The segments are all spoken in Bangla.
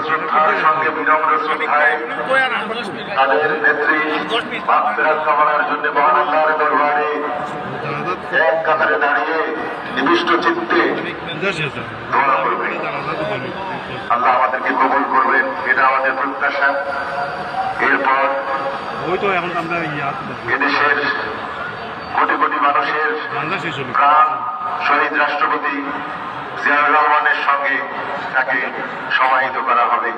শ্রদ্ধার সঙ্গে বিনম্র শ্রদ্ধায় তাদের নেত্রী মাগফিরাত কামনার জন্য মহান আল্লাহর দরবারে এক কাতারে দাঁড়িয়ে নিবিষ্ট চিত্তে দোয়া করবেন। আল্লাহ আমাদেরকে কবুল করবেন, এটা আমাদের প্রত্যাশা। এরপর এদেশের কোটি কোটি মানুষের প্রাণ শহীদ রাষ্ট্রপতি জিয়াউর রহমানের সঙ্গে তাকে সমাহিত করা হবে।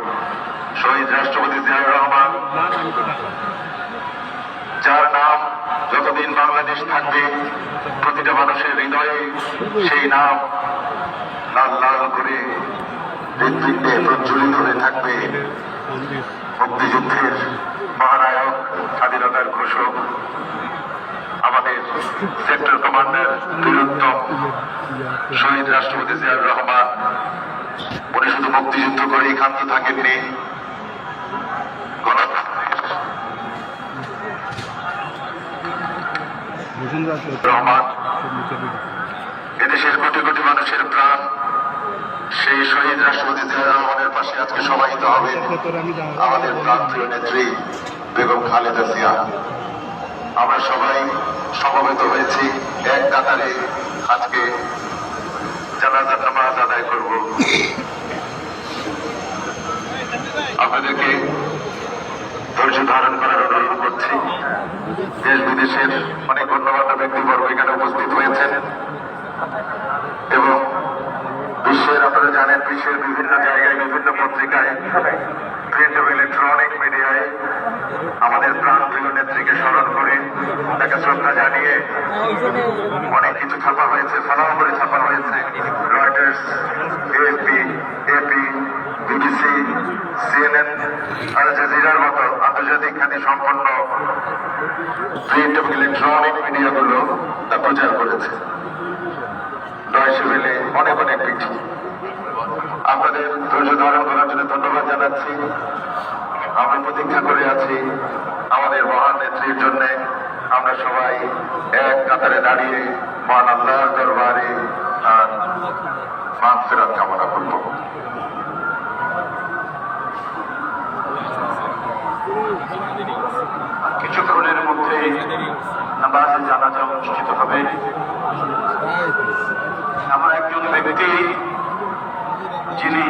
শহীদ রাষ্ট্রপতি জিয়াউর রহমান, যার নাম যতদিন বাংলাদেশ থাকবে প্রতিটা মানুষের হৃদয়ে সেই নাম লাল লাল করে হৃদপিণ্ডে প্রজ্বলিত হয়ে থাকবে। মুক্তিযুদ্ধের মহানায়ক, স্বাধীনতার ঘোষক, আমাদের সেক্টর কমান্ডার বীরোত্তম শহীদ রাষ্ট্রপতি জিয়াউর রহমান, উনি শুধু মুক্তিযুদ্ধ করেই ক্ষান্ত থাকেননি, রহমান এদেশের কোটি কোটি মানুষের প্রাণ সেই শহীদ রাষ্ট্রপতি জিয়াউর রহমানের পাশে আজকে সমাহিত হবে আমাদের প্রান্তীয় নেত্রী বেগম খালেদা জিয়া। আমরা সবাই সমবেত হয়েছি এক কাতারে আজকে জানাজার নামাজ আদায় করব। আপনাদেরকে ধৈর্য ধারণ করার অনুরোধ করছি। দেশ বিদেশের অনেক গণ্যমান্য ব্যক্তিবর্গ এখানে উপস্থিত হয়েছেন এবং বিশ্বের, আপনারা জানেন, বিশ্বের বিভিন্ন জায়গায় বিভিন্ন পত্রিকায়, প্রিন্ট ও ইলেকট্রনিক মিডিয়ায় আমাদের প্রাণপ্রিয় নেত্রীকে স্মরণ করে তাকে শ্রদ্ধা জানিয়ে অনেক কিছু ছাপা হয়েছে, ফলাও করে ছাপা হয়েছে। Reuters, AFP, AP, BBC, CNN, আল জাজিরার মতো আন্তর্জাতিক খ্যাতি সম্পন্ন প্রিন্ট এবং ইলেকট্রনিক মিডিয়াগুলো তা প্রচার করেছে। ডয়েচে ভেলে, অনেক অনেক পিঠি। আপনাদের ধৈর্য ধারণ করার জন্য ধন্যবাদ জানাচ্ছি। আমরা প্রতীক্ষা করে আছি আমাদের মহান নেত্রীর জন্য। আমরা সবাই এক কাতারে দাঁড়িয়ে মহান আল্লাহর দরবারে মাগফিরাত কামনা করব। কিছুক্ষণের মধ্যেই নামাজে জানাজা অনুষ্ঠিত হবে। আমার একজন ব্যক্তি যিনি